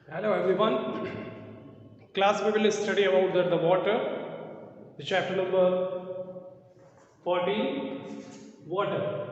Hello everyone. Class we will study about the water. The chapter number 14. Water.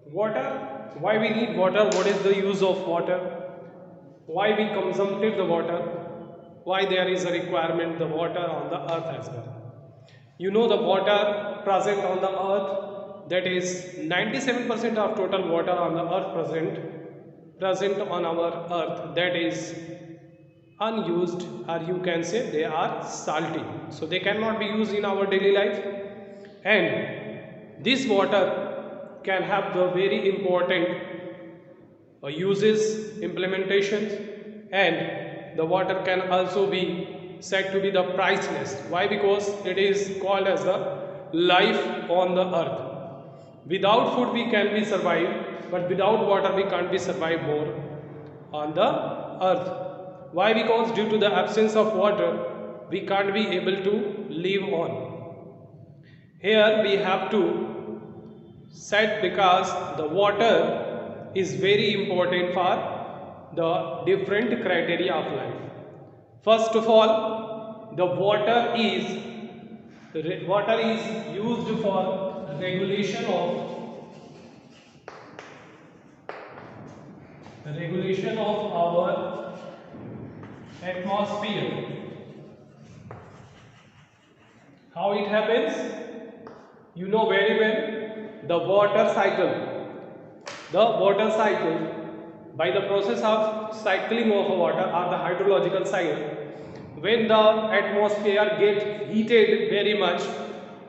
Water. Why we need water? What is the use of water? Why we consumptive the water? Why there is a requirement the water on the earth as well? You know the water present on the earth, that is 97% of total water on the earth present on our earth, that is unused, or you can say they are salty, so they cannot be used in our daily life. And this water can have the very important uses, implementations, and the water can also be said to be the priceless. Why? Because it is called as the life on the earth. Without food we can be survive, but without water we can't be survive more on the earth. Why? Because due to the absence of water we can't be able to live on. Here we have to set, because the water is very important for the different criteria of life. First of all, the water is used for regulation of our atmosphere. How it happens? You know very well the water cycle. The water cycle, by the process of cycling of water or the hydrological cycle, when the atmosphere get heated very much,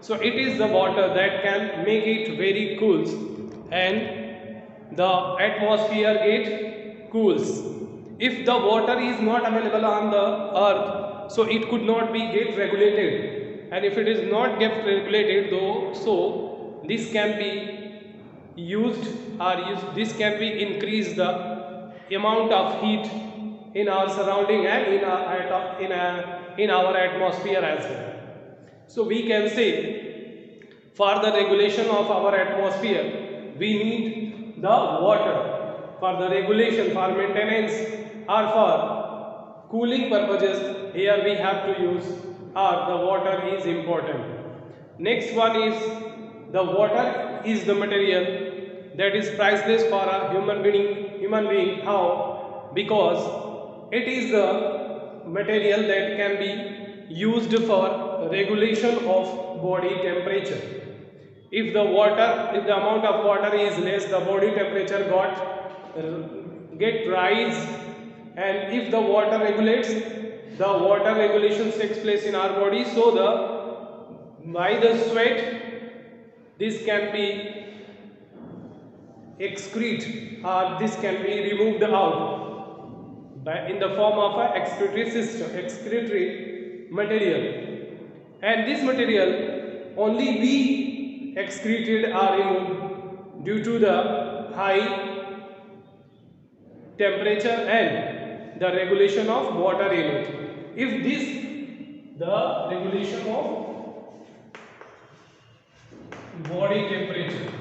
so it is the water that can make it very cool, and the atmosphere get cools. If the water is not available on the earth, so it could not be get regulated, and if it is not get regulated though, so this can be this can be increase the amount of heat in our surrounding and in our atmosphere as well. So we can say, for the regulation of our atmosphere we need the water. For the regulation, for maintenance, or for cooling purposes, here we have to use, or the water is important. Next one is, the water is the material that is priceless for a human being. How? Because it is the material that can be used for regulation of body temperature. If the amount of water is less, the body temperature get rise, and if the water regulates, the water regulation takes place in our body. So the by the sweat, this can be excrete, or this can be removed out in the form of a excretory material. And this material only we excreted or removed due to the high temperature and the regulation of water in it. If the regulation of body temperature,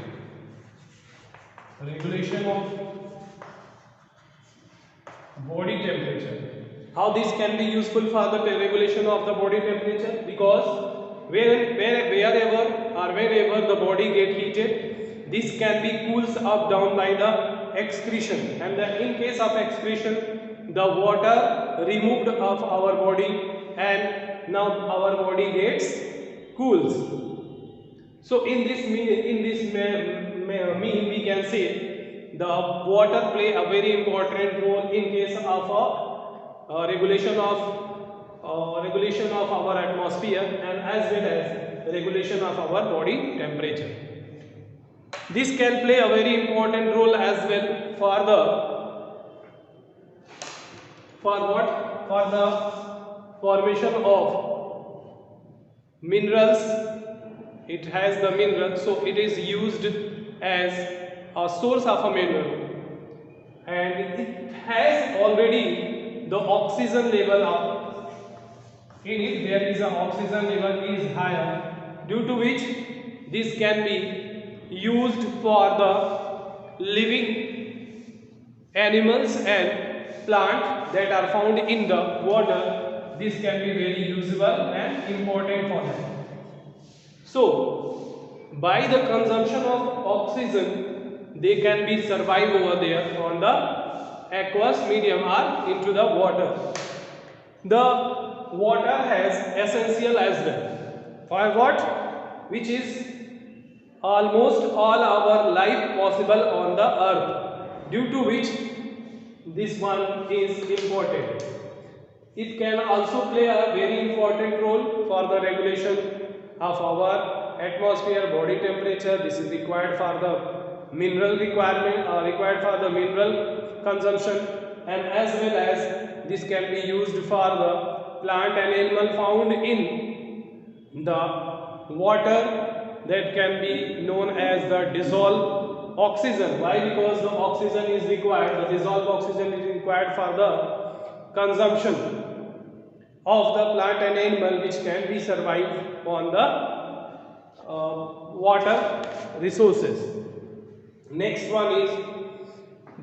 regulation of body temperature, how this can be useful for the regulation of the body temperature? Because wherever or whenever the body get heated, this can be cools up down by the excretion, and in case of excretion, the water removed of our body, and now our body gets cools. So in this mean we can say the water play a very important role in case of regulation of our atmosphere, and as well as regulation of our body temperature. This can play a very important role as well for the formation of minerals. It has the mineral, so it is used as a source of a mineral, and it has already the oxygen level of in it. There is an oxygen level is higher, due to which this can be used for the living animals and plant that are found in the water, this can be very usable and important for them. So by the consumption of oxygen, they can be survive over there on the aqueous medium or into the water. The water has essential as well for what, which is almost all our life possible on the earth, due to which this one is important. It can also play a very important role for the regulation of our atmosphere body temperature. This is required for the mineral requirement, required for the mineral consumption, and as well as this can be used for the plant and animal found in the water, that can be known as the dissolved oxygen. Why? Because the oxygen is required, the dissolved oxygen is required for the consumption of the plant and animal which can be survived on the water resources. Next one is,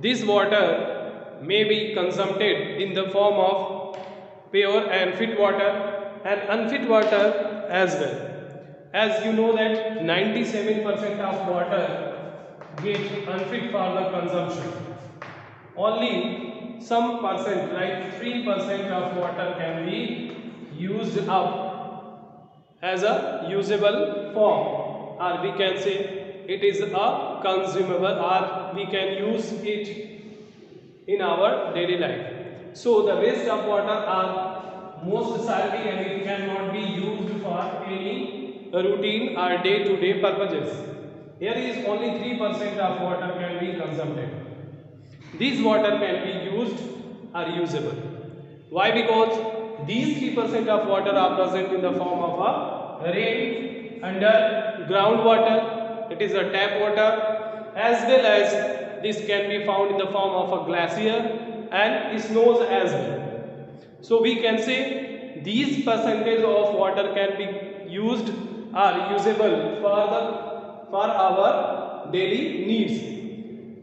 this water may be consumed in the form of pure and fit water and unfit water as well. As you know that 97% of water get unfit for the consumption. Only some percent, like 3% of water can be used up as a usable form, or we can say it is a consumable, or we can use it in our daily life. So the rest of water are most salty and it cannot be used for any routine or day-to-day purposes. Here is only 3% of water can be consumed. These water can be used or usable. Why? Because these 3% of water are present in the form of a rain, under groundwater, it is a tap water, as well as this can be found in the form of a glacier and snows as well. So we can say these percentage of water can be used or usable for our daily needs.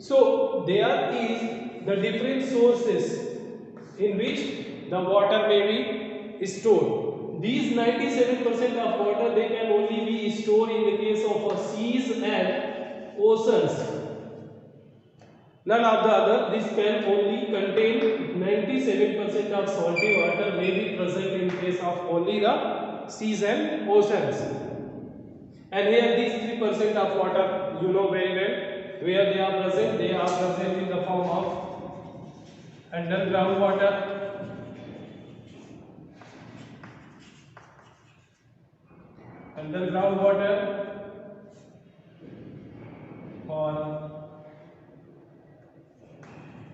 So there is the different sources in which the water may be stored. These 97% of water, they can only be stored in the case of seas and oceans. None of the other. This can only contain 97% of salty water may be present in case of only the seas and oceans. And here these 3% of water, you know very well where they are present. They are present in the form of underground water, or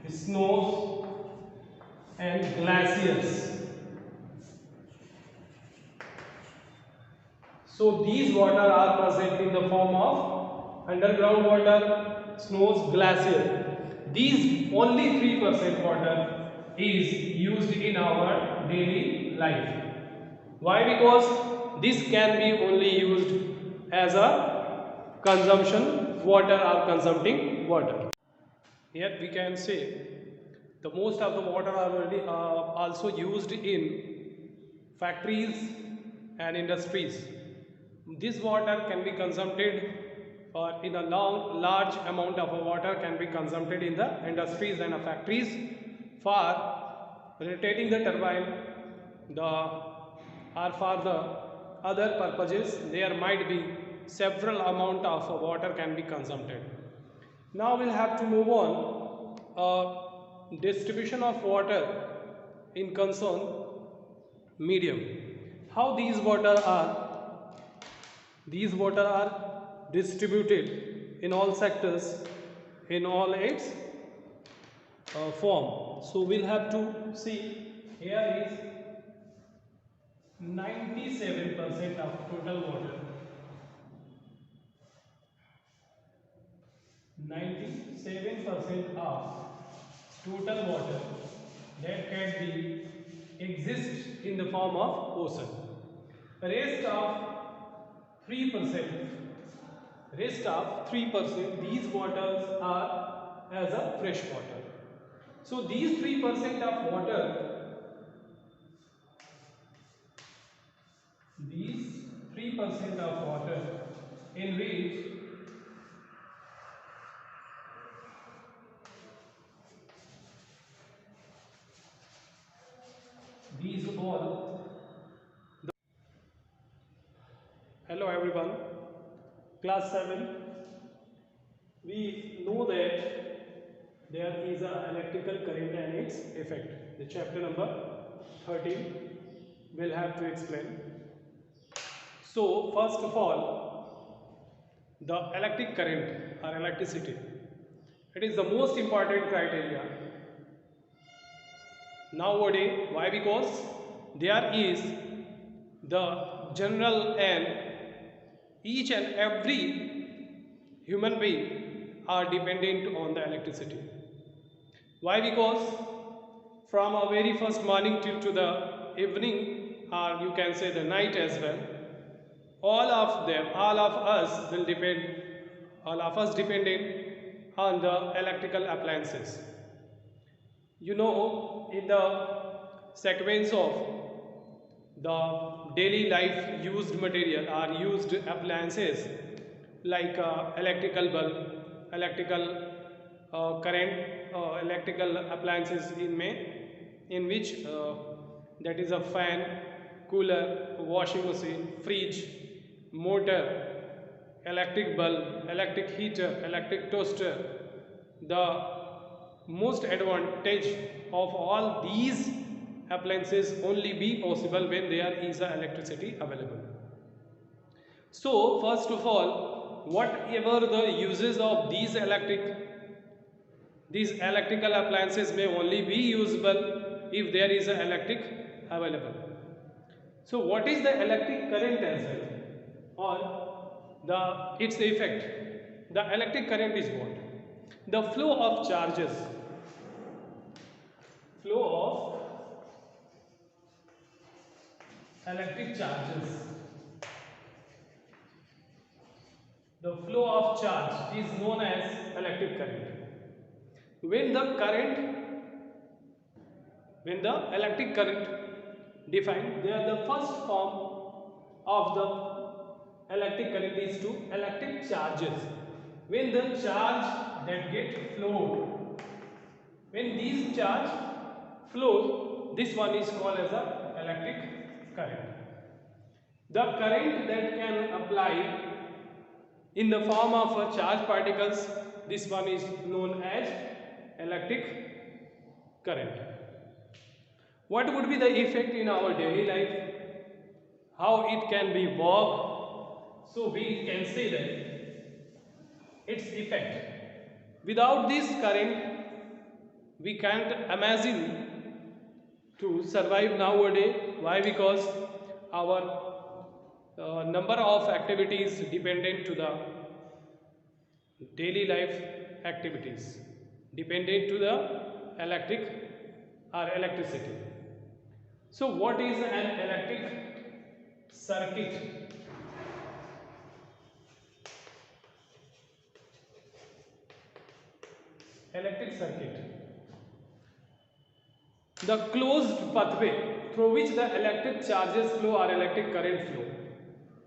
snows and glaciers. So these water are present in the form of underground water, snows, glacier. These only 3% water is used in our daily life. Why? Because this can be only used as a consumption water or consuming water. Here we can say the most of the water are already also used in factories and industries. This water can be consumed or in a large amount of water can be consumed in the industries and factories for rotating the turbine, or for the other purposes. There might be several amount of water can be consumed. Now we'll have to move on. Distribution of water in concern medium. How these water are distributed in all sectors, in all its form. So we'll have to see, here is 97% of total water. 97% of total water that can be exist in the form of ocean. Rest of 3%, these waters are as a fresh water. So these 3% of water, these 3% of water in which these all. Hello everyone, class 7. We know that there is an electrical current and its effect. The chapter number 13 will have to explain. So first of all, the electric current or electricity, it is the most important criteria nowadays. Why? Because there is the general and each and every human being are dependent on the electricity. Why? Because from our very first morning till to the evening, or you can say the night as well, all of them, all of us will depend, all of us dependent on the electrical appliances. You know, in the sequence of the daily life used material or used appliances like electrical bulb, electrical current, electrical appliances in which that is a fan, cooler, washing machine, fridge, motor, electric bulb, electric heater, electric toaster. The most advantage of all these appliances only be possible when there is a electricity available. So first of all, whatever the uses of these electrical appliances may only be usable if there is a electric available. So what is the electric current as well, or its effect? The electric current is what? The flow of charges, flow of electric charges. The flow of charge is known as electric current. When the electric current defined, they are the first form of the electric current is to electric charges. When the charge that get flowed, when these charge flows, this one is called as a electric current. The current that can apply in the form of charged particles, this one is known as electric current. What would be the effect in our daily life? How it can be worked? So we can say that its effect. Without this current, we can't imagine to survive nowadays. Why? Because our number of activities dependent to the daily life activities, dependent to the electricity. So what is an electric circuit? Electric circuit, the closed pathway through which the electric charges flow or electric current flow.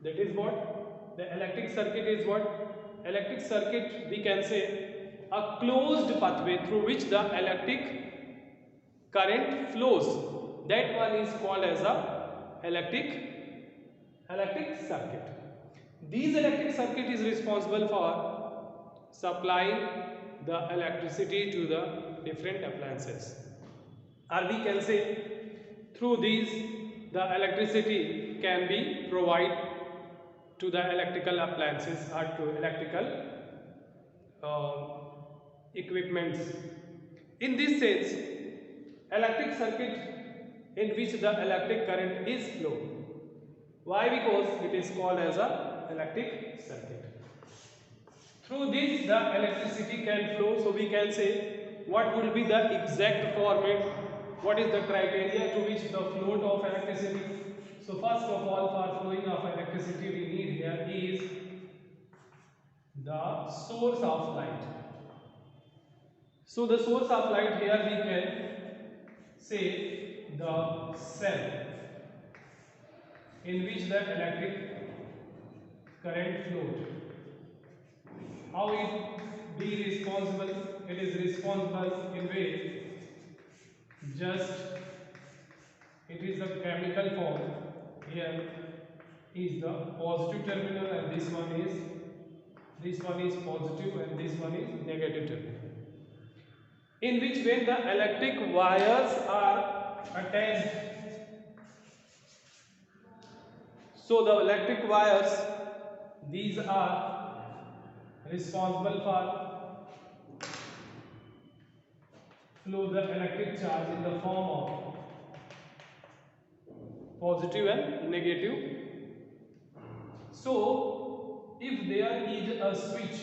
That is what the electric circuit is. What electric circuit, we can say a closed pathway through which the electric current flows. That one is called as a electric circuit. These electric circuit is responsible for supplying the electricity to the different appliances, or we can say through these the electricity can be provided to the electrical appliances or to electrical equipments. In this sense, electric circuit in which the electric current is flow. Why? Because it is called as a electric circuit. Through this the electricity can flow. So we can say what would be the exact format, what is the criteria to which the flow of electricity. So first of all, for flowing of electricity we need here is the source of light. So the source of light here we can say the cell in which the electric current flows. How it be responsible? It is responsible in way just it is a chemical form. Here is the positive terminal and this one is positive and this one is negative terminal. In which when the electric wires are attached, so the electric wires, these are responsible for flow the electric charge in the form of positive and negative. So if there is a switch,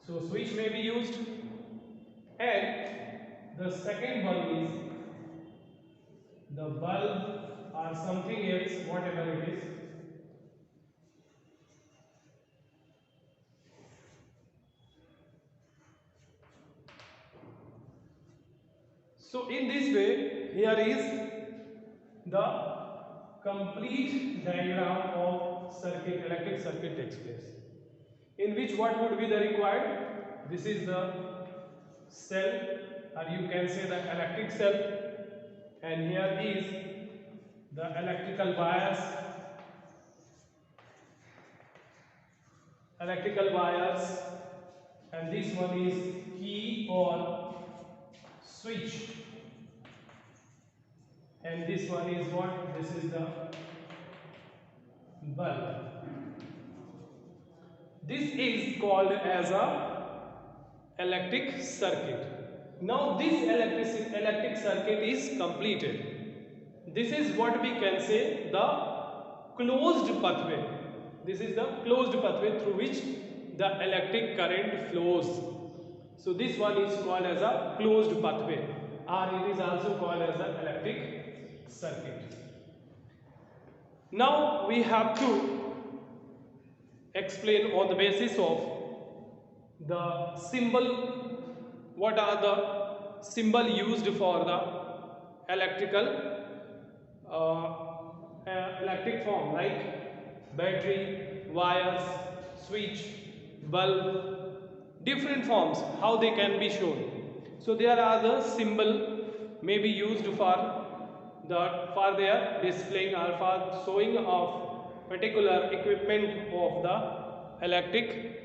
so switch may be used, and the second one is the bulb or something else, whatever it is. So in this way, here is the complete diagram of circuit, electric circuit takes place. In which what would be the required? This is the cell, or you can say the electric cell, and here is the electrical wires, and this one is key or switch, and this one is what? This is the bulb. This is called as a electric circuit. Now this electric circuit is completed. This is what we can say the closed pathway. This is the closed pathway through which the electric current flows. So this one is called as a closed pathway, or it is also called as an electric circuit. Now we have to explain on the basis of the symbol, what are the symbol used for the electrical electric form, like battery, wires, switch, bulb, different forms, how they can be shown. So there are the symbol may be used for their displaying or for showing of particular equipment of the electric